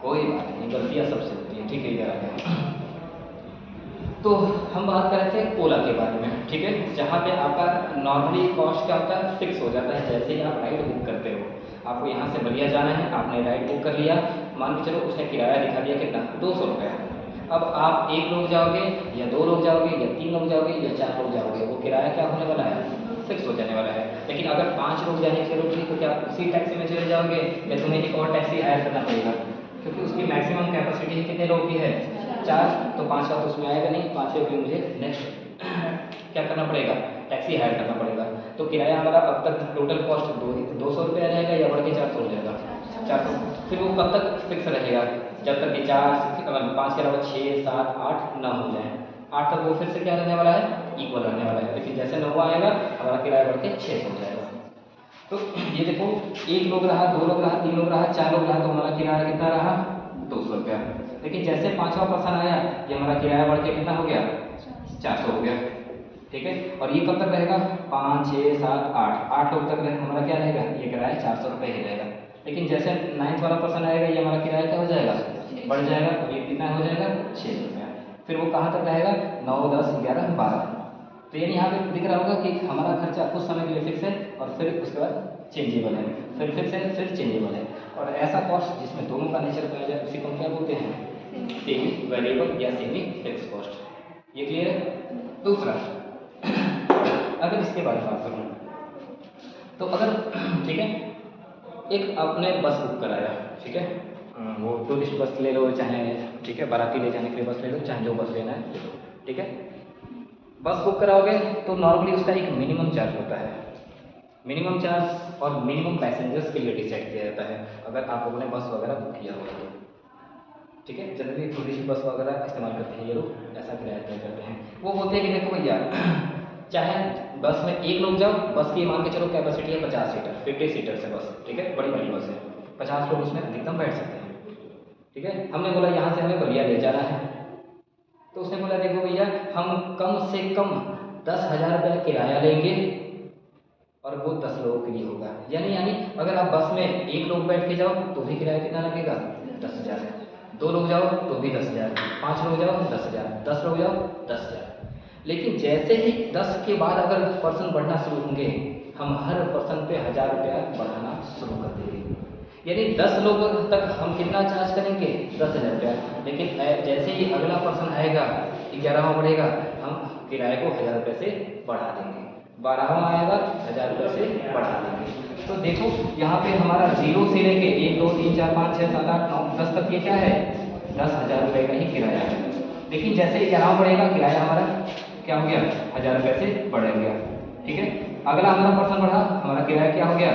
कोई बात नहीं, गलतियाँ सबसे होती हैं, ठीक है। इधर आ गया। तो हम बात कर रहे थे ओला के बारे में, ठीक है, जहाँ पे आपका नॉर्मली कॉस्ट क्या होता है, फिक्स हो जाता है। जैसे ही आप राइड बुक करते हो, आपको यहाँ से बलिया जाना है, आपने राइड बुक कर लिया, मान के चलो उसने किराया दिखा दिया कितना, 200 रुपये। अब आप 1 लोग जाओगे या 2 लोग जाओगे या 3 लोग जाओगे या 4 लोग जाओगे, वो किराया क्या होने वाला है, फिक्स हो जाने वाला है। लेकिन अगर 5 लोग जाने की जरूरत है तो क्या उसी टैक्सी में चले जाओगे या तुम्हें एक और टैक्सी हायर करना पड़ेगा, क्योंकि उसकी मैक्सिमम कैपेसिटी कितने लोगों की है, 4, तो 5 का तो उसमें आएगा नहीं, 5 के लिए मुझे नेक्स्ट क्या करना पड़ेगा, टैक्सी हायर करना पड़ेगा। तो किराया हमारा अब तक टोटल कॉस्ट 200 रुपये रहेगा या बढ़ के 400 हो जाएगा, 400। फिर वो कब तक फिक्स रहेगा, जब तक कि 4 5 के अलावा 6 7 8 9 हो जाए, 8 तक वो फिर से क्या रहने वाला है, इक्वल रहने वाला है। लेकिन जैसे 9 आएगा हमारा किराया बढ़ के 600 हो जाएगा। तो ये देखो, 1 लोग रहा, 2 लोग रहा, 3 लोग रहा, 4 लोग रहा, तो हमारा किराया कितना रहा, 200 रुपया। लेकिन जैसे 5वां पर्सन आया, ये हमारा किराया बढ़ के कितना हो गया, 400 हो गया, ठीक है। और ये कब तक रहेगा, 5 6 7 8 लोग तक हमारा क्या रहेगा, ये किराया 400 रुपये ही रहेगा। लेकिन जैसे 9वां वाला पर्सन आएगा, ये हमारा किराया क्या हो जाएगा, बढ़ जाएगा, तो ये कितना हो जाएगा, 6 रुपया। फिर वो कहाँ तक रहेगा, 9 10 11 12। तो यानी यहाँ पे दिख रहा होगा कि हमारा खर्चा कुछ समय के लिए फिक्स है और फिर उसके बाद चेंजेबल है, फिर फिक्स है, फिर चेंजेबल है। और ऐसा कॉस्ट जिसमें दोनों का नेचर पाया जाए उसी को हम क्या बोलते हैं, सेमी वेरिएबल या सेमी फिक्स कॉस्ट। ये क्लियर है। दूसरा, अगर इसके बारे में बात करूँ तो अगर ठीक है, एक आपने बस बुक कराया, ठीक है, वो टूरिस्ट बस ले लो, चाहे ठीक है बाराती ले जाने के लिए बस ले लो, चाहे जो बस लेना है ले लो, ठीक है। बस बुक कराओगे तो नॉर्मली उसका एक मिनिमम चार्ज होता है, मिनिमम चार्ज और मिनिमम पैसेंजर्स के लिए डिसाइड किया जाता है। अगर आप लोगों ने बस वगैरह बुक किया होगा तो ठीक है, जनरली टूरिस्ट बस वगैरह इस्तेमाल करते हैं ये लोग, ऐसा किराया तय करते हैं। वो बोलते हैं कि देखो भैया, चाहे बस में 1 लोग जाओ, बस की मान के चलो कैपेसिटी है 50 सीटर, 50 सीटर से बस, ठीक है, बड़ी बड़ी बस है, 50 लोग उसमें अधिकतम बैठ सकते हैं, ठीक है। हमने बोला यहाँ से हमें बलिया ले जाना है, तो उसने बोला देखो भैया, हम कम से कम 10,000 रुपये किराया लेंगे और वो 10 लोगों के लिए होगा। यानी अगर आप बस में 1 लोग बैठ के जाओ तो भी किराया कितना लगेगा, 10,000। 2 लोग जाओ तो भी 10,000, 5 लोग जाओ 10,000, 10 लोग जाओ 10,000। लेकिन जैसे ही 10 के बाद अगर पर्सन बढ़ना शुरू होंगे, हम हर पर्सन पे 1,000 रुपया बढ़ाना शुरू कर देंगे। यानी 10 लोगों तक हम कितना चार्ज करेंगे, 10,000 रुपया। लेकिन जैसे ही अगला पर्सन आएगा, 11वां बढ़ेगा, हम किराए को 1,000 रुपये से बढ़ा देंगे, 12वां आएगा 1,000 रुपये से बढ़ा देंगे। तो देखो यहाँ पे हमारा 0 से लेके 1 2 3 4 5 6 7 8 9 10 तक ये क्या है, 10,000 रुपये का ही किराया है। लेकिन जैसे ही 11वां बढ़ेगा, किराया हमारा क्या हो गया, 1,000 रुपये से बढ़ गया, ठीक है। अगला हमारा पर्सन बढ़ा, हमारा किराया क्या हो गया,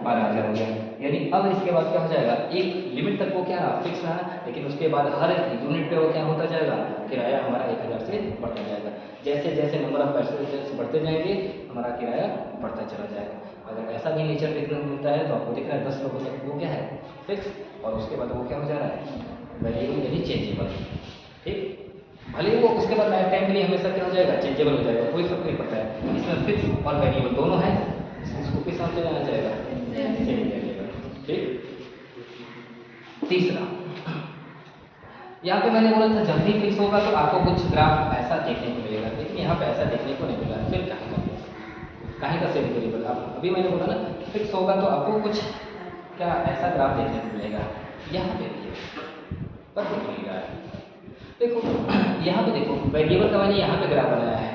12,000 हो गया। यानी अब इसके बाद क्या हो जाएगा, एक लिमिट तक वो क्या रहा, फिक्स रहा, लेकिन उसके बाद हर यूनिट पे वो क्या होता जाएगा, किराया हमारा 1,000 से बढ़ता जाएगा। जैसे जैसे नंबर ऑफ पैसेंजर्स बढ़ते जाएंगे, हमारा किराया बढ़ता चला जाएगा। अगर ऐसा भी नेचर देखने को मिलता है तो आपको दिख रहा है 10 लोगों तक वो क्या है, फिक्स, और उसके बाद वो क्या हो जा रहा है, वेरिएबल यानी चेंजेबल, ठीक। भले ही वो उसके बाद लाइफ टाइम के लिए हमेशा क्या हो जाएगा, चेंजेबल हो जाएगा, कोई फर्क नहीं पड़ता है। इसमें फिक्स और वेरिएबल दोनों है, इसको किस नाम से जाना जाएगा, सेमी वेरिएबल, ठीक। तीसरा, यहाँ पे मैंने बोला था जब भी फिक्स होगा तो आपको कुछ ग्राफ ऐसा देखने को मिलेगा, लेकिन यहाँ पे ऐसा देखने को नहीं मिला। फिर कहीं का सेमी वेरिएबल, अब अभी मैंने बोला ना फिक्स होगा तो आपको कुछ क्या ऐसा ग्राफ देखने को मिलेगा। यहाँ पे पर देख मिलेगा, देखो यहाँ पे देखो वेरिएबल का मैंने यहाँ पे ग्राफ बनाया है,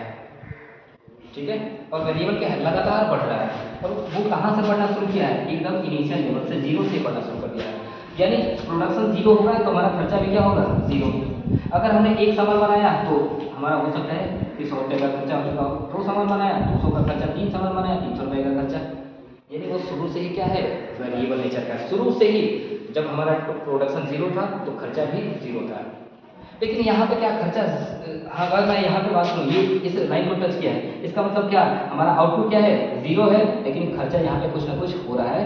ठीक है, और वेरिएबल क्या है, लगातार बढ़ रहा है। और वो कहाँ से बढ़ना शुरू किया है, एकदम इनिशियल लेवल से 0 से बढ़ना शुरू कर दिया है। यानी प्रोडक्शन 0 होगा तो हमारा खर्चा भी क्या होगा, 0। अगर हमने एक सामान बनाया तो हमारा हो सकता है कि 100 रुपये का खर्चा हो चुका हो, 2 सामान बनाया 200 का खर्चा, 3 सामान बनाया 300 रुपये का खर्चा। यानी वो शुरू से ही क्या है, वेरिएबल नेचर का, शुरू से ही जब हमारा प्रोडक्शन 0 था तो खर्चा भी 0 था। लेकिन यहाँ पे क्या खर्चा, अगर मैं यहाँ पे बात करूँ, ये इस लाइन को टच किया है, इसका मतलब क्या, हमारा आउटपुट क्या है, 0 है, लेकिन खर्चा यहाँ पे कुछ ना कुछ हो रहा है,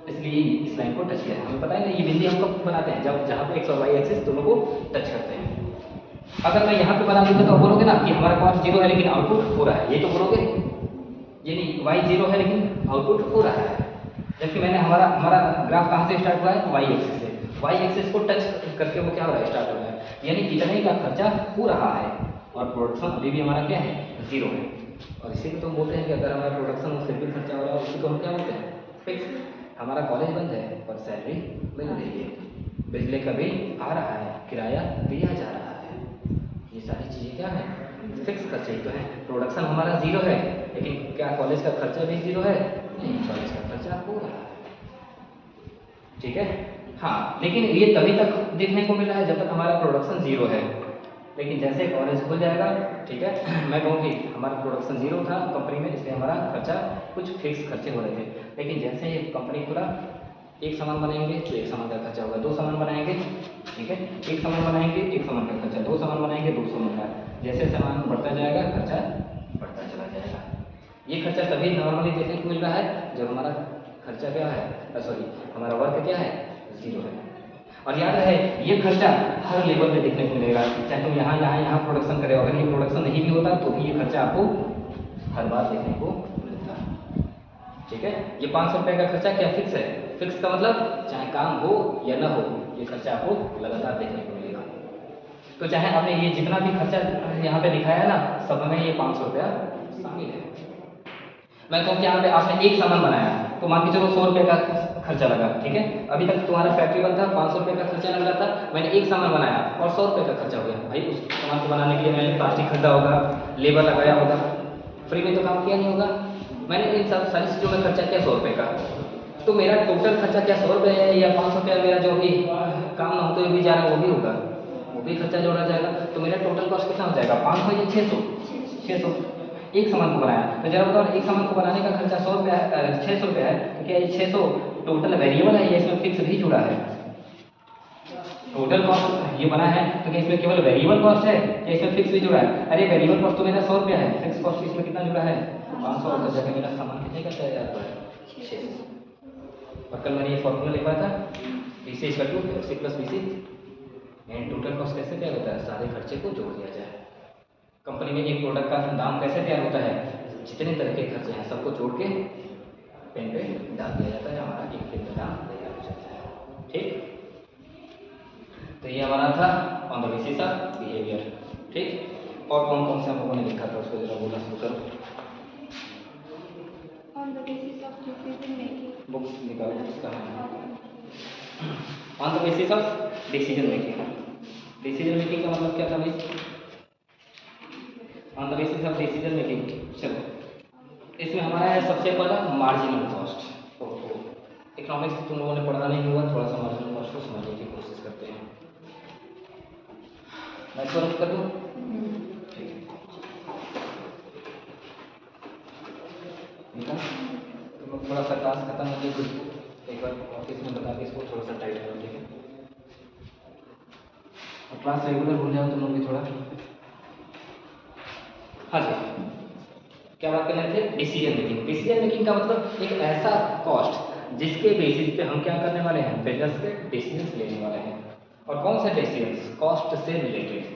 इसलिए इस लाइन को टच किया है। हमें पता है ना, ये बिंदी हम कब बनाते हैं, जब जहाँ पे एक्स और वाई एक्सिस दोनों को टच करते हैं। अगर मैं यहाँ पे बना दूँगा तो बोलोगे ना कि हमारा कॉस्ट 0 है लेकिन आउटपुट हो रहा है, ये तो बोलोगे। यानी वाई 0 है लेकिन आउटपुट हो रहा है, जबकि मैंने हमारा ग्राफ कहाँ से स्टार्ट हुआ है, वाई एक्सिस से। वाई एक्सिस को टच करके वो क्या हो रहा है, स्टार्ट हो रहा है, यानी इतने का खर्चा हो रहा है और प्रोडक्शन अभी भी हमारा क्या है, जीरो है। और इसी को तो हम बोलते हैं कि अगर हमारा प्रोडक्शन हो फिर भी खर्चा हो रहा है, उसी को हम क्या बोलते हैं, फिक्स। हमारा कॉलेज बंद है पर सैलरी मिल रही है, बिजली का बिल आ रहा है, किराया दिया जा रहा है, ये सारी चीज़ें क्या है, फिक्स खर्चे ही तो हैं। प्रोडक्शन हमारा जीरो है लेकिन क्या कॉलेज का खर्चा भी जीरो है, नहीं, कॉलेज का खर्चा हो रहा है, ठीक है। हाँ, लेकिन ये तभी तक देखने को मिला है जब तक हमारा प्रोडक्शन जीरो है, लेकिन जैसे कॉलेज खुल जाएगा, ठीक है, मैं कहूँ कि हमारा प्रोडक्शन जीरो था कंपनी में, इसलिए हमारा खर्चा कुछ फिक्स खर्चे हो रहे थे, लेकिन जैसे ही कंपनी खुला, एक सामान बनाएंगे तो एक सामान का खर्चा होगा, दो सामान बनाएंगे, ठीक है, एक सामान बनाएंगे एक सामान का खर्चा, दो सामान बनाएंगे दो सामान का, जैसे सामान बढ़ता जाएगा खर्चा बढ़ता चला जाएगा। ये खर्चा तभी नॉर्मली देखने को मिल रहा है जब हमारा खर्चा क्या है, सॉरी, हमारा वर्क क्या है, जीरो है। और याद रहे ये खर्चा हर लेवल पे देखने को मिलेगा, चाहे तुम यहाँ प्रोडक्शन करें, अगर ये प्रोडक्शन नहीं भी होता तो भी ये खर्चा आपको हर बार देखने को मिलता है, ठीक है। ये 500 रुपये का खर्चा क्या फिक्स है, फिक्स का मतलब चाहे काम हो या ना हो ये खर्चा आपको लगातार देखने को मिलेगा। तो चाहे आपने ये जितना भी खर्चा यहाँ पे दिखाया है ना, सब में ये 500 रुपया शामिल है। मैं कहूँ कि यहाँ पे आपने एक सामान बनाया तो मान के चलो 100 रुपये का खर्चा लगा, ठीक है, अभी तक तुम्हारा फैक्ट्री बंद था, 500 रुपये का खर्चा लग रहा था, मैंने एक सामान बनाया और 100 रुपये का खर्चा हो गया। भाई उस सामान को बनाने के लिए मैंने प्लास्टिक खरीदा होगा, लेबर लगाया होगा, फ्री में तो काम किया नहीं होगा, मैंने इन सब सारी चीज़ों में खर्चा किया 100 रुपये का, तो मेरा टोटल खर्चा क्या 100 रुपये है या 500 रुपया, मेरा जो भी काम ना होते हुए भी जा रहा है वो भी होगा, वो भी खर्चा जोड़ा जाएगा, तो मेरा टोटल कॉस्ट कितना हो जाएगा, 500 या 600। एक सामान को बनाया तो जरा बताओ, एक सामान को बनाने का खर्चा 100 रुपया है, 600 रुपया है, तो क्या ये 600 टोटल वेरिएबल है या इसमें फिक्स भी जुड़ा है, टोटल कॉस्ट ये बना है तो क्या इसमें केवल वेरिएबल कॉस्ट है या इसमें फिक्स भी जुड़ा है, अरे वेरिएबल कॉस्ट तो मेरा 100 रुपया है, फिक्स कॉस्ट इसमें कितना जुड़ा है 500, और जगह मेरा सामान कितने का तैयार हुआ है 600। और कल मैंने ये फॉर्मूला लिखा था BC = FC + BC, and total cost कैसे तैयार होता है, सारे खर्चे को जोड़ दिया जाए। कंपनी में एक प्रोडक्ट का दाम कैसे तैयार होता है, जितने तरह के खर्चे हैं सबको जोड़ के पेन पे डाल दिया जाता है, हमारा एक पेन का दाम तैयार हो जाता है, ठीक। तो ये हमारा था on the basis of behaviour, ठीक। और कौन कौन से हम लोगों ने लिखा था उसको जरा बोलना शुरू करो। On the basis of decision making. Book निकालो उसका, on the basis of decision making. Decision making का मतलब क्या था भाई, on the basis of decision making, चलो इसमें हमारा है सबसे पहला मार्जिनल कॉस्ट। ओहो, इकोनॉमिक्स तुम लोगों ने पढ़ा नहीं हुआ, थोड़ा सा मार्जिनल कॉस्ट को समझने की कोशिश करते हैं। मैं इसको रख कर दूँ, ठीक है, तुम लोग थोड़ा सा क्लास खत्म होने के एक बार ऑफिस में बता के इसको थोड़ा सा टाइट करो, ठीक है, और क्लास रेगुलर हो जाओ तुम लोग भी थोड़ा। हाँ जी, क्या बात कर रहे थे, डिसीजन मेकिंग। डिसीजन मेकिंग का मतलब एक ऐसा कॉस्ट जिसके बेसिस पे हम क्या करने वाले हैं, बिजनेस के डिसीजंस लेने वाले हैं। और कौन से डिसीजंस, कॉस्ट से रिलेटेड।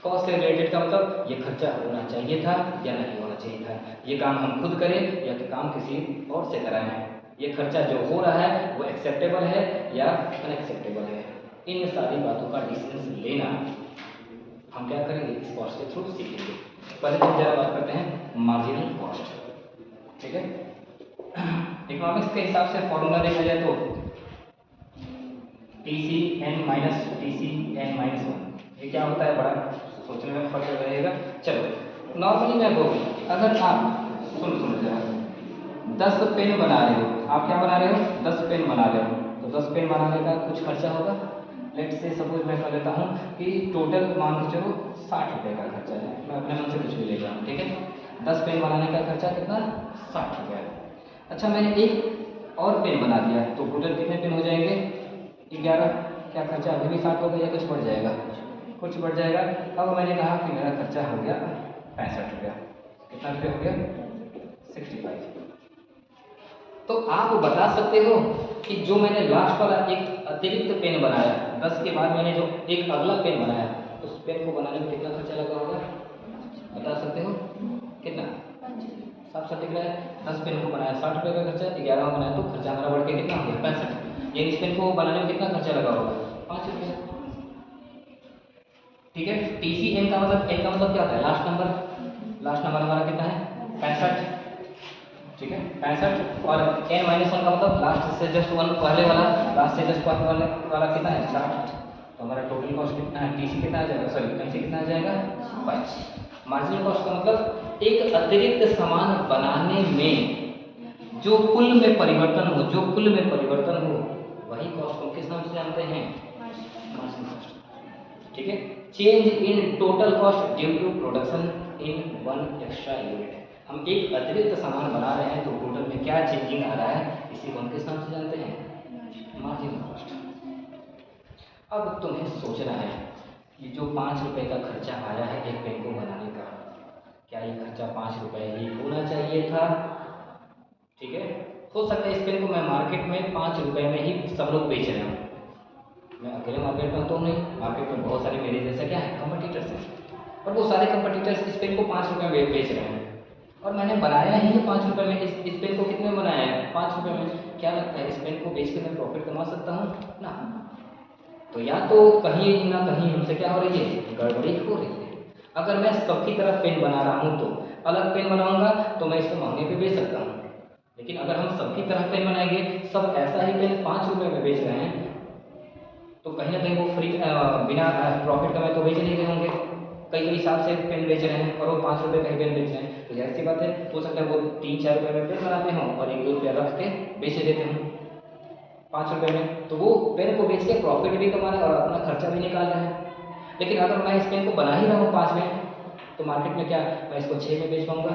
कॉस्ट से रिलेटेड का मतलब ये खर्चा होना चाहिए था या नहीं होना चाहिए था, ये काम हम खुद करें या कि काम किसी और से कराएं, ये खर्चा जो हो रहा है वो एक्सेप्टेबल है या अनएक्सेप्टेबल है। इन सारी बातों का डिसीजंस लेना हम क्या करेंगे, इस कॉस्ट के थ्रू सीखेंगे। पहले हम जरा बात करते हैं मार्जिनल कॉस्ट, ठीक है। इकोनॉमिक्स के हिसाब से फॉर्मूला देखा जाए तो TCN - TCN-1, ये क्या होता है, बड़ा सोचने में फर्क रहेगा। चलो नॉर्मली मैं बोलूँ, अगर आप सुन जरा 10 पेन बना रहे हो, आप क्या बना रहे हो, 10 पेन बना रहे हो, तो 10 पेन बनाने का कुछ खर्चा होगा। लेट से सपोज मैं कर लेता हूँ कि टोटल मान के चलो 60 रुपये का खर्चा है, मैं अपने मन से कुछ भी ले जाऊँ, ठीक है। 10 पेन बनाने का खर्चा कितना, 60 रुपये। अच्छा मैंने एक और पेन बना दिया तो टोटल कितने पेन हो जाएंगे, 11। क्या खर्चा अभी भी 60 होगा या कुछ बढ़ जाएगा, कुछ बढ़ जाएगा। अब मैंने कहा कि मेरा खर्चा हो गया 65 रुपया, कितना रुपये हो गया 65। तो आप बता सकते हो कि जो मैंने लास्ट वाला एक अतिरिक्त पेन बनाया, 10 के बाद मैंने जो एक अगला पेन बनाया, उस पेन को बनाने में कितना खर्चा लगा होगा, बता सकते हो कितना, साफ साफ दिख रहा है। 10 पेन को बनाया 60 रुपये का खर्चा, 11 बनाया तो खर्चा हमारा बढ़ के कितना हो गया 65। लेकिन इस पेन को बनाने में कितना खर्चा लगा होगा? 5 रुपये। ठीक है, TCN का मतलब, N का मतलब क्या होता है? Last number. लास्ट नंबर हमारा कितना है? 65। ठीक है, 65। और N-1 का मतलब लास्ट से जस्ट वन पहले वाला, लास्ट से जस्ट वन वाला कितना है? 60। तो हमारा टोटल कॉस्ट कितना है? TC कितना आ जाएगा? सॉरी, MC कितना आ जाएगा? 5। मार्जिनल कॉस्ट का मतलब एक अतिरिक्त सामान बनाने में जो कुल में परिवर्तन हो, वही कॉस्ट को किस नाम से जानते हैं? Marginal cost. ठीक है, change in total cost due to production in one extra unit. हम एक अतिरिक्त सामान बना रहे हैं तो टोटल में क्या चेंजिंग आ रहा है, इसी को हम किस नाम से जानते हैं? Marginal cost. अब तुम्हें सोचना है कि जो 5 रुपये का खर्चा आया है एक पेन को बनाने का, क्या ये खर्चा 5 रुपये ही होना चाहिए था? ठीक है, हो सकता है इस पेन को मैं मार्केट में 5 रुपये में ही सब लोग बेच रहे हैं। मैं अकेले मार्केट में तो नहीं, मार्केट में बहुत सारे मेरे जैसे क्या है कंपटीटर्स हैं, और वो सारे कंपटीटर्स इस पेन को 5 रुपये में बेच रहे हैं, और मैंने बनाया ही है 5 रुपये में। इस पेन को कितने में बनाया है? 5 रुपये में। क्या लगता है इस पेन को बेच के मैं प्रॉफिट कमा सकता हूँ ना? तो या तो कहीं ना कहीं हमसे क्या हो रही है? गड़बड़ी हो रही है। अगर मैं सबकी तरफ पेन बना रहा हूँ तो अलग पेन बनाऊंगा तो मैं इसको महंगे पे बेच सकता हूँ, लेकिन अगर हम सबकी तरफ पेन बनाएंगे, सब ऐसा ही पेन 5 रुपये में बेच रहे हैं, तो कहीं ना कहीं वो फ्री बिना प्रॉफिट कमाए तो बेच नहीं रहे होंगे। कई साल से पेन बेच रहे हैं और वो 5 रुपये का ही पेन बेच रहे हैं, तो जाहिर सी बात है हो सकता है वो 3-4 रुपये में पेन बनाते हों और 1-2 रुपया रख के बेच देते हों 5 रुपये में, तो वो पेन को बेच के प्रॉफिट भी कमा रहे हैं और अपना खर्चा भी निकाल रहे हैं। लेकिन अगर मैं इस पेन को बना ही रहा हूँ 5 में, तो मार्केट में क्या मैं इसको 6 में बेच पाऊँगा?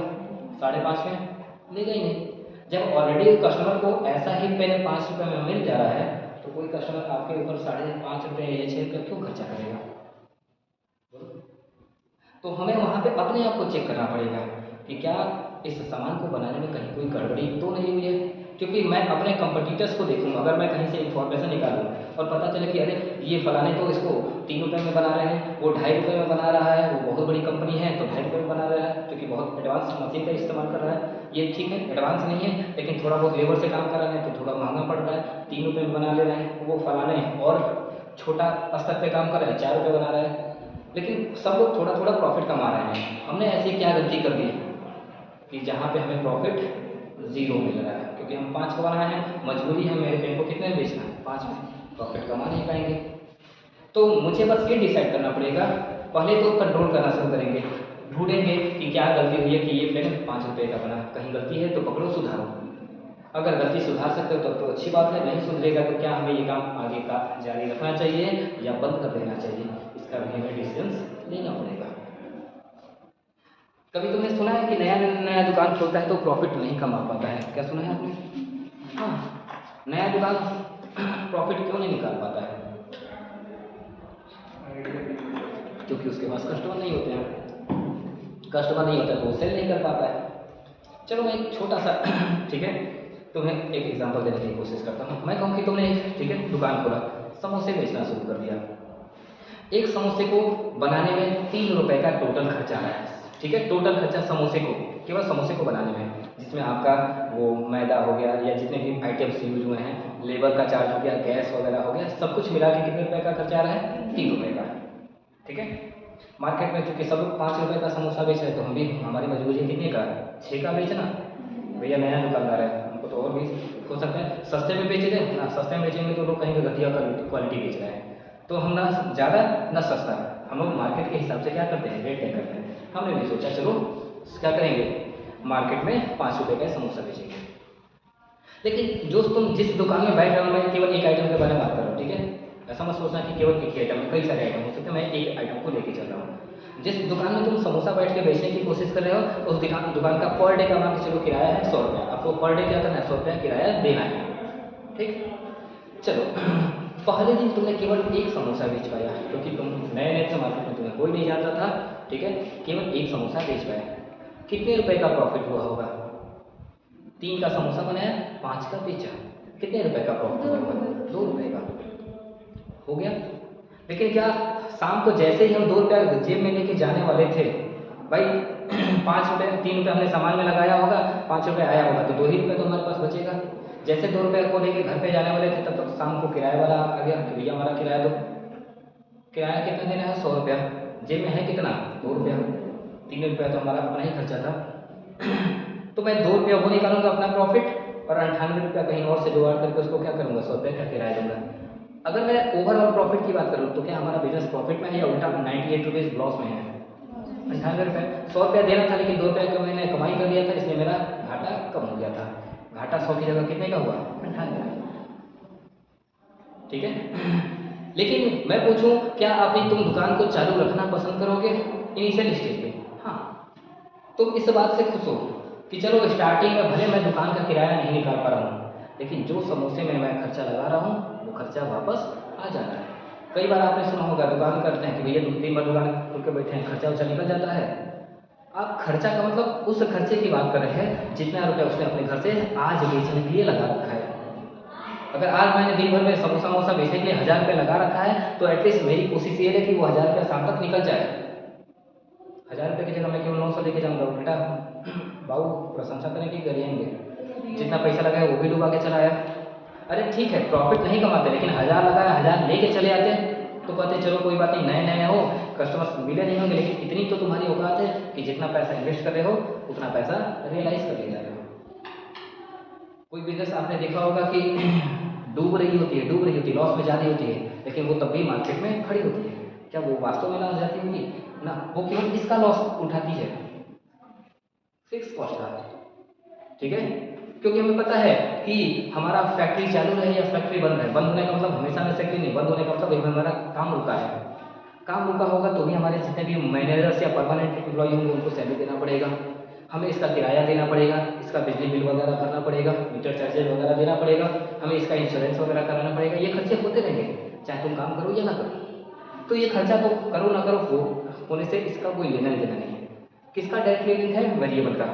5.5 में? लेगा ही नहीं। जब ऑलरेडी कस्टमर को ऐसा ही पेन 5 रुपये में मिल जा रहा है, तो कोई कस्टमर आपके ऊपर 5.5 रुपये या 6 रुपये क्यों खर्चा करेगा? तो हमें वहाँ पे अपने आप को चेक करना पड़ेगा कि क्या इस सामान को बनाने में कहीं कोई गड़बड़ी तो नहीं हुई है। क्योंकि मैं अपने कंपटीटर्स को देखूँ, अगर मैं कहीं से इन्फॉर्मेशन निकालूँ और पता चले कि अरे ये फलाने तो इसको 3 रुपये में बना रहे हैं, वो 2.5 रुपये में बना रहा है, वो बहुत बड़ी कंपनी है तो 2.5 रुपये में बना रहा है, क्योंकि बहुत एडवांस मशीन का इस्तेमाल कर रहा है। ये ठीक है, एडवांस नहीं है, लेकिन थोड़ा बहुत लेबर से काम कर रहे हैं तो थोड़ा महंगा पड़ रहा है, 3 रुपये में बना ले रहे हैं। वो फलाने और छोटा स्तर पर काम कर रहे हैं, 4 रुपये बना रहे हैं, लेकिन सब लोग थोड़ा थोड़ा प्रॉफिट कमा रहे हैं। हमने ऐसी क्या गलती कर दी कि जहाँ पे हमें प्रॉफिट 0 मिल रहा है, क्योंकि हम 5 को बनाए हैं, मजबूरी है मेरे पेन को कितने में बेचना है? 5 में। प्रॉफिट कमा नहीं पाएंगे। तो मुझे बस ये डिसाइड करना पड़ेगा, पहले तो कंट्रोल करना शुरू करेंगे, ढूंढेंगे कि क्या गलती हुई है कि ये पेन 5 रुपये का बना। कहीं गलती है तो पकड़ो, सुधारो। अगर गलती सुधार सकते हो तब तो अच्छी बात है, नहीं सुधरेगा तो क्या हमें ये काम आगे का जारी रखना चाहिए या बंद कर देना चाहिए, इसका भी हमें डिसीजन लेना पड़ेगा। कभी तुमने सुना है कि नया नया दुकान खोलता है तो प्रॉफिट नहीं कमा पाता है? क्या सुना है आपने? हाँ, नया दुकान प्रॉफिट क्यों नहीं निकाल पाता है? क्योंकि उसके पास कस्टमर नहीं होते हैं। कस्टमर नहीं होता तो वो सेल नहीं कर पाता है। चलो मैं एक छोटा सा ठीक है, तुम्हें एक एग्जांपल देने की कोशिश करता हूँ। मैं कहूँ कि तुमने ठीक है दुकान खोला, समोसे बेचना शुरू कर दिया। एक समोसे को बनाने में 3 रुपये का टोटल खर्चा आया है। ठीक है, टोटल खर्चा समोसे को, केवल समोसे को बनाने में, जिसमें आपका वो मैदा हो गया या जितने भी आइटम्स यूज हुए हैं, लेबर का चार्ज हो गया, गैस वगैरह हो गया, सब कुछ मिला के कितने रुपये का खर्चा आ रहा है? 3 रुपये का। ठीक है, मार्केट में चूँकि सब लोग 5 रुपये का समोसा बेच रहे हैं तो हम भी, हमारी मजबूरी है कितने का? 6 का बेचना। भैया नया दुकानदार है, हमको तो और भी हो सकता है सस्ते में बेच दें ना। सस्ते में बेचेंगे तो लोग कहेंगे घटिया क्वालिटी बेच रहे हैं, तो हम ना ज़्यादा ना सस्ता, हम लोग मार्केट के हिसाब से क्या करते हैं? रेट तय करते हैं। हमने भी सोचा चलो क्या करेंगे, मार्केट में 5 रुपये का समोसा बेचेंगे। लेकिन जो तुम जिस दुकान में बैठ रहे हो, मैं केवल एक आइटम के बारे में बात कर रहा हूँ। ठीक है, ऐसा मत सोचना कि केवल एक ही आइटम, कई सारे आइटम हो सकते हैं, मैं एक आइटम को लेके चल रहा हूँ। जिस दुकान में तुम समोसा बैठ के बेचने की कोशिश कर रहे हो, उस दुकान का पर डे का मान के चलो किराया है 100 रुपया। आपको पर डे क्या करना है? 100 रुपया किराया देना है। ठीक, चलो पहले दिन तुमने केवल एक समोसा बेच पाया, क्योंकि तुम नए नए थे, मार्केट में तुम्हें कोई नहीं जानता था। ठीक है, केवल एक समोसा बेच पाया, कितने रुपए का प्रॉफिट हुआ होगा? 3 का समोसा बनाया, 5 का बेचा, कितने रुपए का प्रॉफिट हुआ होगा? 2 रुपये का हो गया। लेकिन क्या शाम को जैसे ही हम 2 रुपया जेब में लेके जाने वाले थे, भाई 5 रुपये 3 रुपये हमने सामान में लगाया होगा, 5 रुपये आया होगा, तो 2 ही रुपये तो हमारे पास बचेगा। जैसे 2 रुपये को लेके घर पे जाने वाले थे तब तक शाम को किराया वाला आ गया कि भैया हमारा किराया दो। किराया कितना देना है? 100 रुपया। जेब में है कितना? 2 रुपया। 3 रुपया तो हमारा अपना ही खर्चा था। तो मैं 2 रुपया वो निकालूंगा अपना प्रॉफिट और 98 रुपया कहीं और से जुगाड़ करके उसको क्या करूँगा? 100 रुपये का किराया दूंगा। अगर मैं ओवरऑल प्रॉफिट की बात करूँ तो क्या हमारा बिजनेस प्रॉफिट में है या उल्टा 98 रुपीज़ लॉस में है? 98 रुपये। 100 रुपया देना था लेकिन 2 रुपया का मैंने कमाई कर लिया था, इसलिए मेरा घाटा कम हो गया था। घाटा 100 की जगह कितने का हुआ? 98। ठीक है। लेकिन मैं पूछूं, क्या अभी तुम दुकान को चालू रखना पसंद करोगे इनिशियल स्टेज पे? हाँ, तुम इस बात से खुश हो कि चलो स्टार्टिंग में भले मैं दुकान का किराया नहीं निकाल पा रहा हूँ, लेकिन जो समोसे में मैं खर्चा लगा रहा हूँ वो खर्चा वापस आ जाता है। कई बार आपने सुना होगा दुकान करते हैं कि भैया 2-3 बार दुकान खोल के बैठे हैं, खर्चा उर्चा निकल जाता है। आप खर्चा का मतलब उस खर्चे की बात कर रहे हैं जितना रुपया उसने अपने घर से आज बेचने के लिए लगा रखा है। अगर आज मैंने दिन भर में समोसा वमोसा बेचने के लिए 1000 रुपये लगा रखा है तो एटलीस्ट मेरी कोशिश ये है कि वो 1000 रुपया शाम तक निकल जाए। 1000 रुपये की जगह मैं केवल 900 लेके जाऊँगा, उल्टा बाबू प्रशंसा करें कि गरिएंगे, जितना पैसा लगाया वो भी डुबा के चला आया। अरे ठीक है, प्रॉफिट नहीं कमाते लेकिन 1000 लगाया, 1000 लेके चले आते तो कहते चलो कोई बात नहीं, नए नए हो, कस्टमर्स मिले नहीं होंगे, लेकिन इतनी तो तुम्हारी औकात है कि जितना पैसा इन्वेस्ट कर रहे हो उतना पैसा रियलाइज कर ले जा रहे हो। कोई बिजनेस आपने देखा होगा कि डूब रही होती है, लॉस में जा रही होती है, लेकिन वो तब भी मार्केट में खड़ी होती है। क्या वो वास्तव में लॉस जाती होगी? ना, वो केवल इसका लॉस उठाती है, फिक्स कॉस्ट का। ठीक है, क्योंकि हमें पता है कि हमारा फैक्ट्री चालू रहे या फैक्ट्री बंद रहे, बंद होने का मतलब हमेशा में फैक्ट्री नहीं, बंद होने का मतलब हमारा काम रुका है। काम रुका होगा तो भी हमारे जितने भी मैनेजर्स या परमानेंट एम्प्लॉय होंगे उनको सैलरी देना पड़ेगा, हमें इसका किराया देना पड़ेगा, इसका बिजली बिल वगैरह भरना पड़ेगा, मीटर चार्जेज वगैरह देना पड़ेगा, हमें इसका इंश्योरेंस वगैरह कराना पड़ेगा। ये खर्चे होते रहेंगे चाहे तुम काम करो या ना करो। तो ये खर्चा तो करो ना करो हो होने से इसका कोई लेना देना नहीं है। किसका डायरेक्टली लिंक है? वेरिएबल का।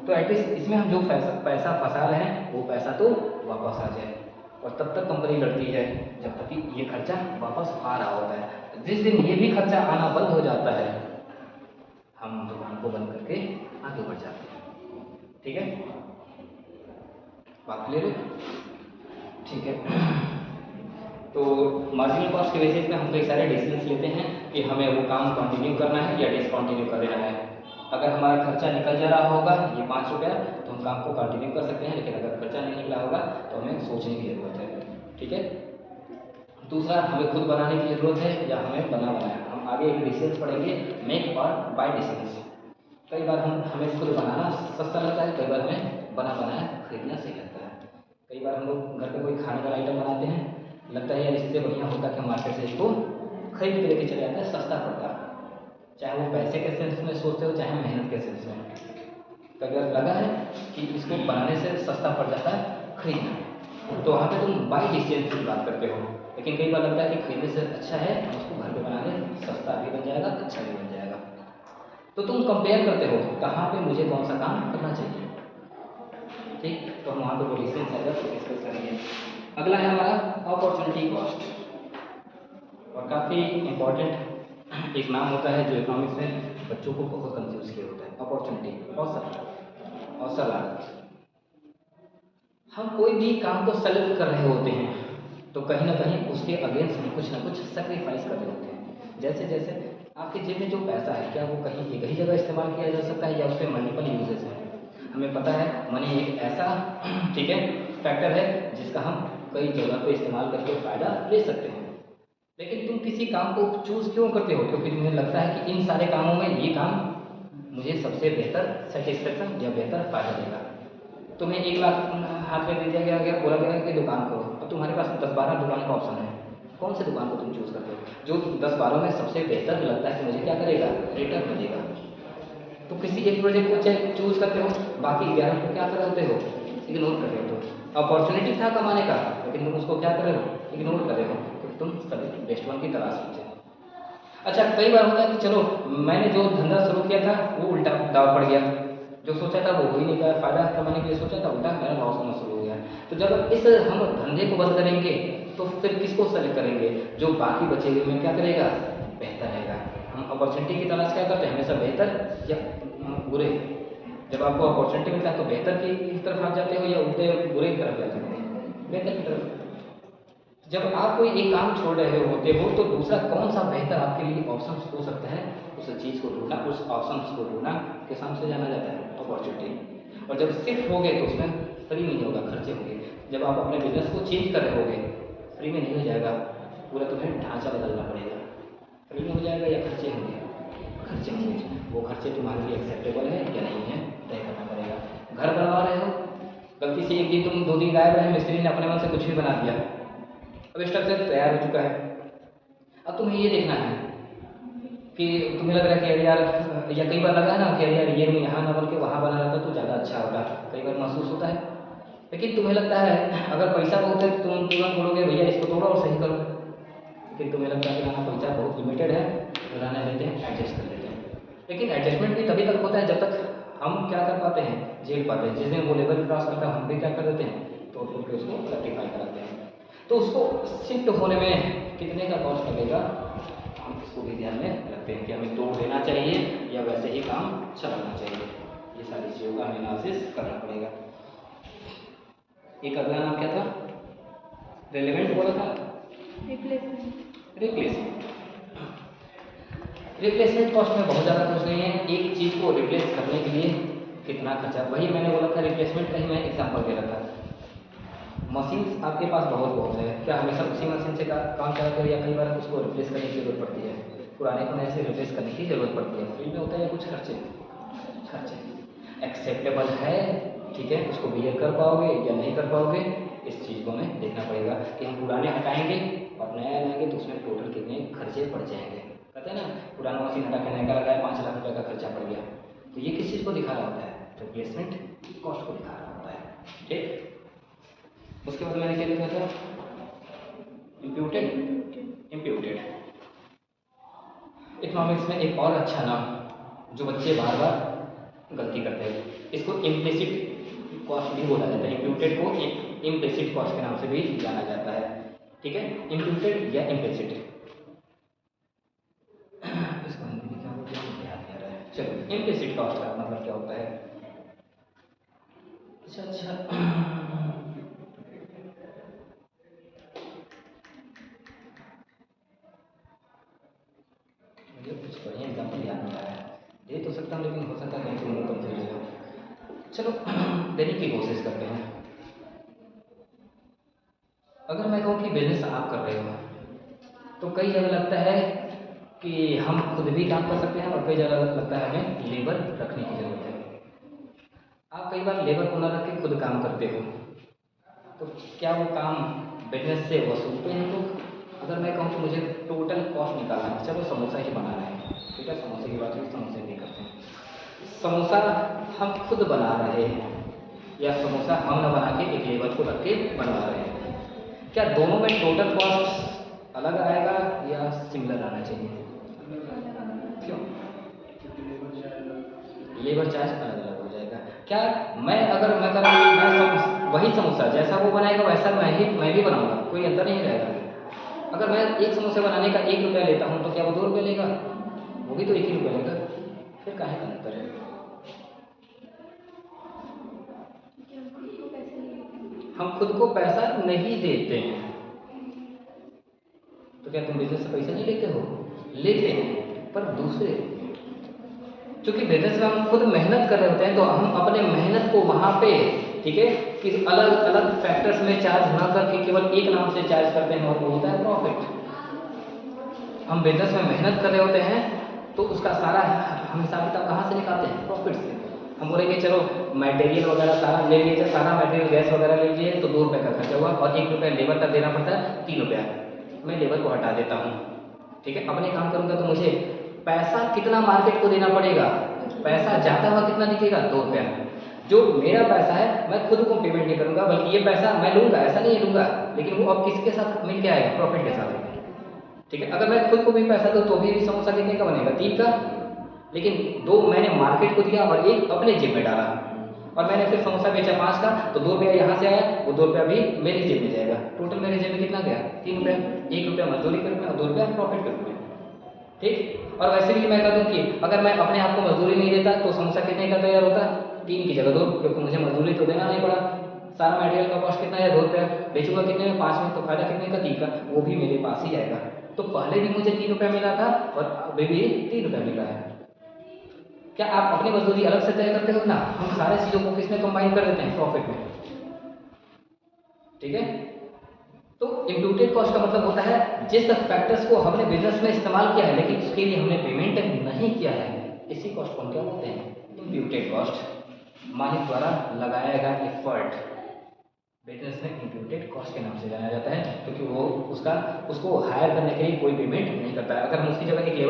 तो एटलीस्ट इसमें हम जो पैसा फंसा रहे हैं वो पैसा तो वापस आ जाए, और तब तक कंपनी लड़ती है जब तक कि ये खर्चा वापस आ रहा होता है। जिस दिन ये भी खर्चा आना बंद हो जाता है हम दुकान को बंद करके आगे बढ़ जाते हैं। ठीक है, बात क्लियर है? ठीक है। तो मार्जिनल कॉस्ट के बेसिस पे हम कई सारे डिसीजंस लेते हैं कि हमें वो काम कंटिन्यू करना है या डिसकंटिन्यू कर देना है। अगर हमारा खर्चा निकल जा रहा होगा ये 5 रुपया तो हम काम को कंटिन्यू कर सकते हैं, लेकिन अगर खर्चा नहीं निकला होगा तो हमें सोचने की ज़रूरत है। ठीक है। दूसरा, हमें खुद बनाने की ज़रूरत है या हमें बना बनाया। हम आगे एक डिसीजंस पढ़ेंगे, मेक और बाय डिसीजंस। कई बार हमें खुद बनाना सस्ता लगता है, कई बार हमें बना बनाया खरीदना सही लगता है। कई बार हम लोग घर पे कोई खाने वाला आइटम बनाते हैं, लगता है यार इससे बढ़िया होता कि हम मार्केट से इसको खरीद के लेके चले जाते हैं, सस्ता पड़ता। चाहे वो पैसे के सेंस में सोचते हो चाहे मेहनत के सेंस में। कभी बार लगा है कि इसको बनाने से सस्ता पड़ जाता है खरीदना, तो वहाँ पे तुम बाई डिसीजन की बात करते हो। लेकिन कई बार लगता है कि खरीदने से अच्छा है हम उसको घर पे बना लें, सस्ता भी बन जाएगा, अच्छा भी बन जाएगा। तो तुम कंपेयर करते हो कहाँ पे मुझे कौन सा काम करना चाहिए। ठीक, तो हम वहाँ पे वो डिसीजन आएगा तो डिस्कस करेंगे। अगला है हमारा अपॉर्चुनिटी कॉस्ट, और काफ़ी इम्पोर्टेंट एक नाम होता है जो इकोनॉमिक्स में बच्चों को बहुत कंफ्यूज किया होता है। अपॉर्चुनिटी, अवसर लागत। हम कोई भी काम को सेलेक्ट कर रहे होते हैं तो कहीं ना कहीं उसके अगेंस्ट हम कुछ ना कुछ सेक्रीफाइस कर रहे होते हैं। जैसे जैसे आपके जेब में जो पैसा है क्या वो कहीं एक ही जगह इस्तेमाल किया जा सकता है या उसके मल्टीपल यूजेस हैं। हमें पता है मनी एक ऐसा ठीक है फैक्टर है जिसका हम कई जगह पे इस्तेमाल करके फ़ायदा ले सकते हैं। लेकिन तुम किसी काम को चूज़ क्यों करते हो? क्योंकि तुम्हें लगता है कि इन सारे कामों में ये काम मुझे सबसे बेहतर सेटिस्फेक्शन या बेहतर फ़ायदा देगा। तुम्हें 1 लाख हाथ में दे दिया गया, बोला गया कि दुकान करो, और तुम्हारे पास 10-12 दुकान का ऑप्शन है, कौन से दुकान को तुम चूज़ करते हो? जो 10-12 में सबसे बेहतर लगता है कि मुझे क्या करेगा, रिटर्न मिलेगा। तो किसी एक प्रोजेक्ट को चाहे चूज़ करते हो, बाकी 11 को क्या कर रहे होते हो, इग्नोर कर रहे हो। अपॉर्चुनिटी था कमाने का लेकिन तुम उसको क्या कर रहे हो, इग्नोर कर रहे हो, क्योंकि तुम सभी बेस्ट वन की तलाश में थे। अच्छा, कई बार होता है कि चलो मैंने जो धंधा शुरू किया था वो उल्टा दाव पड़ गया, जो सोचा था वो हो ही नहीं पाया, फायदा कमाने के लिए सोचा था उल्टा मेरा लॉस होना शुरू हो गया। तो जब इस हम धंधे को बंद करेंगे तो फिर किसको सेलेक्ट करेंगे? जो बाकी बचे हुए में क्या करेगा, बेहतर रहेगा। हम अपॉर्चुनिटी की तलाश क्या करते हैं, हमेशा बेहतर या बुरे। जब आपको अपॉर्चुनिटी मिलता है तो बेहतर की तरफ आप जाते हो या उल्टे बुरे की तरफ जाते हो? बेहतर की तरफ। जब आप कोई एक काम छोड़ रहे होते हो तो दूसरा कौन सा बेहतर आपके लिए ऑप्शन हो सकता है, उस चीज़ को ढूंढना, उस ऑप्शन को ढूंढना किस नाम से जाना जाता है, अपॉर्चुनिटी। और जब शिफ्ट हो गए तो उसमें फ्री नहीं होगा, खर्चे होंगे। जब आप अपने बिजनेस को चेंज कर रहे होगे, फ्री में नहीं हो जाएगा, पूरा तुम्हें ढांचा बदलना पड़ेगा। फ्री में हो जाएगा या खर्चे होंगे, खर्चे होंगे। वो खर्चे तुम्हारे लिए एक्सेप्टेबल है या नहीं है, तय करना पड़ेगा। घर बनवा रहे हो, गलती से एक दिन तुम 2 दिन गायब रहे, मिस्त्री ने अपने मन से कुछ भी बना दिया, अब स्ट्रक्चर तैयार हो चुका है। अब तुम्हें ये देखना है कि तुम्हें लग रहा है कि अरे यार, या कई बार लगा है ना कि अरे यार ये रूम यहाँ ना बन के वहाँ बना रहता तो ज़्यादा अच्छा होता, कई बार महसूस होता है। लेकिन तुम्हें लगता है अगर पैसा बहुत है तुम तुरंत बोलोगे भैया इसको तोड़ो और सही करो, लेकिन तुम्हें लगता है कि हाँ पैसा बहुत लिमिटेड है, तो रहने देते हैं, एडजस्ट कर लेते हैं। लेकिन एडजस्टमेंट भी तभी तक होता है जब तक हम क्या कर पाते हैं, झेल पाते हैं। जिस दिन वो लेवल क्रॉस करता है हम भी क्या कर देते हैं, तोड़ फोड़ के उसको रेक्टिफाई कराते हैं। तो उसको शिफ्ट होने में कितने का कॉस्ट लगेगा, हम इसको भी ध्यान में रखते हैं कि हमें तोड़ देना चाहिए या वैसे ही काम चलाना चाहिए। ये सारी चीज़ों का हमें एनालिसिस करना पड़ेगा। एक अगला नाम क्या था, रिलेवेंट बोला था, रिप्लेसमेंट। रिप्लेसमेंट। रिप्लेसमेंट कॉस्ट में बहुत ज़्यादा कुछ नहीं है। एक चीज़ को रिप्लेस करने के लिए कितना खर्चा, वही मैंने बोला था रिप्लेसमेंट का ही मैं एग्जांपल दे रहा था। मशीन आपके पास बहुत है, क्या हमेशा उसी मशीन से काम कराते हो या कई बार उसको रिप्लेस करने की ज़रूरत पड़ती है, पुराने को नए से रिप्लेस करने की ज़रूरत पड़ती है। फ्री में होता है या कुछ खर्चे, एक्सेप्टेबल है, ठीक है, उसको बियर कर पाओगे या नहीं कर पाओगे, इस चीज़ को हमें देखना पड़ेगा कि हम पुराने हटाएंगे और नया लाएंगे तो उसमें टोटल कितने खर्चे पड़ जाएंगे। कहते हैं ना पुराना मशीन हटा के नया लगाया 5 लाख रुपये का खर्चा पड़ गया, तो ये किस चीज़ को दिखा रहा होता है, रिप्लेसमेंट कॉस्ट को दिखा रहा होता है। ठीक, उसके बाद मैंने क्या लिखा था, इम्प्यूटेड। इकोनॉमिक्स में एक और अच्छा नाम जो बच्चे बार बार गलती करते हैं, इसको इम्प्लिसिट कॉस्ट भी बोला जाता है। इम्प्यूटेड को इम्प्लिसिट कॉस्ट के नाम से भी जाना जाता है। ठीक है, इम्प्यूटेड या इम्प्लिसिट, इसको हिंदी में क्या बोलते हैं याद नहीं आ रहा है। चलो, इम्प्लिसिट कॉस्ट का मतलब क्या होता है। अच्छा मुझे कुछ बढ़िया एग्जाम्पल याद नहीं आ रहा है, दे तो सकता हूँ लेकिन हो सकता है कहीं से मुंह पर जाएगा। चलो देने की कोशिश करते हैं। अगर मैं कहूँ कि बिजनेस आप कर रहे हो तो कई जगह लगता है कि हम खुद भी काम कर सकते हैं और कई जगह लगता है हमें लेबर रखने की ज़रूरत है। आप कई बार लेबर को न रख के खुद काम करते हो, तो क्या वो काम बिजनेस से वसूलते हैं लोग? अगर मैं कहूँ कि मुझे टोटल कॉस्ट निकालना है, चलो समोसा ही बना रहे हैं, ठीक है, समोसे की बात हुई, समोसे नहीं करते हैं। समोसा हम खुद बना रहे हैं या समोसा हम न बना के एक लेबर को रख के बनवा रहे हैं, क्या दोनों में टोटल कॉस्ट अलग आएगा या सिमिलर आना चाहिए? क्यों? लेबर चार्ज अलग अलग हो जाएगा। क्या मैं अगर मैं करूँ मैं वही समोसा जैसा वो बनाएगा वैसा मैं भी बनाऊंगा, कोई अंतर नहीं रहेगा। अगर मैं एक समोसे बनाने का 1 रुपया लेता हूँ तो क्या वो 2 रुपये लेगा? वो भी तो 1 ही रुपया लेगा, फिर काहे का अंतर है? हम खुद को पैसा नहीं देते हैं, तो क्या तुम बिजनेस से पैसा नहीं लेते हो? लेते हैं, पर दूसरे, क्योंकि बिजनेस में हम खुद मेहनत कर रहे होते हैं तो हम अपने मेहनत को वहाँ पे, ठीक है, किसी अलग अलग फैक्टर्स में चार्ज ना करके केवल एक नाम से चार्ज करते हैं और वो होता है प्रॉफिट। हम बिजनेस में मेहनत कर रहे होते हैं तो उसका सारा हम हिसाब किताब कहाँ से निकालते हैं? प्रॉफिट से। हम बोलेंगे चलो मटेरियल वगैरह सारा ले लीजिए, सारा मटेरियल गैस वगैरह ले लीजिए तो 2 रुपये का खर्चा हुआ और 1 रुपया लेबर का देना पड़ता है 3 रुपया, मैं लेबर को हटा देता हूँ, ठीक है, अपने काम करूँगा तो मुझे पैसा कितना मार्केट को देना पड़ेगा? पैसा जाता हुआ कितना दिखेगा? 2 रुपया। जो मेरा पैसा है मैं खुद को पेमेंट नहीं करूँगा, बल्कि ये पैसा मैं लूँगा, ऐसा नहीं लूँगा, लेकिन वो अब किसके साथ मिल के आएगा? प्रॉफिट के साथ, ठीक है। अगर मैं खुद को भी पैसा दूँ तो भी समोसा कितने का बनेगा? 3 का, लेकिन 2 मैंने मार्केट को दिया और 1 अपने जेब में डाला, और मैंने फिर समोसा बेचा 5 का, तो 2 रुपया यहाँ से आया, वो 2 रुपया भी मेरी जेब में जाएगा, टोटल मेरे जेब में कितना गया? 3 रुपया। 1 रुपया मजदूरी के रूप में और 2 रुपया प्रॉफिट के रूप में, ठीक। और वैसे भी मैं कह दूँ कि अगर मैं अपने आप को मजदूरी नहीं देता तो समोसा कितने का तैयार होता? 3 की जगह 2, क्योंकि मुझे मजदूरी तो देना नहीं पड़ा, सारा मटेरियल का कॉस्ट कितना है, 2 रुपया, बेचूंगा कितने में, 5 में, तो फायदा कितने का, 3 का, वो भी मेरे पास ही आएगा। तो पहले भी मुझे 3 रुपया मिला था और अभी भी 3 रुपया मिला है। क्या आप अपनी मजदूरी अलग से तय करते हो ना, हम सारे चीज़ों को किसमें कंबाइन कर देते हैं, प्रॉफिट में। ठीक है, तो इम्प्यूटेड कॉस्ट का मतलब होता है जिस फैक्टर्स को हमने बिजनेस में इस्तेमाल किया है लेकिन उसके लिए हमने पेमेंट नहीं किया है, इसी कॉस्ट को हम क्या बोलते हैं, इम्प्यूटेड कॉस्ट। मालिक द्वारा लगाया गया एफर्ट बिजनेस में इम्प्यूटेड कॉस्ट के नाम से जाना जाता है, क्योंकि वो उसको हायर करने के लिए कोई पेमेंट नहीं करता है। अगर हम उसकी जगह एक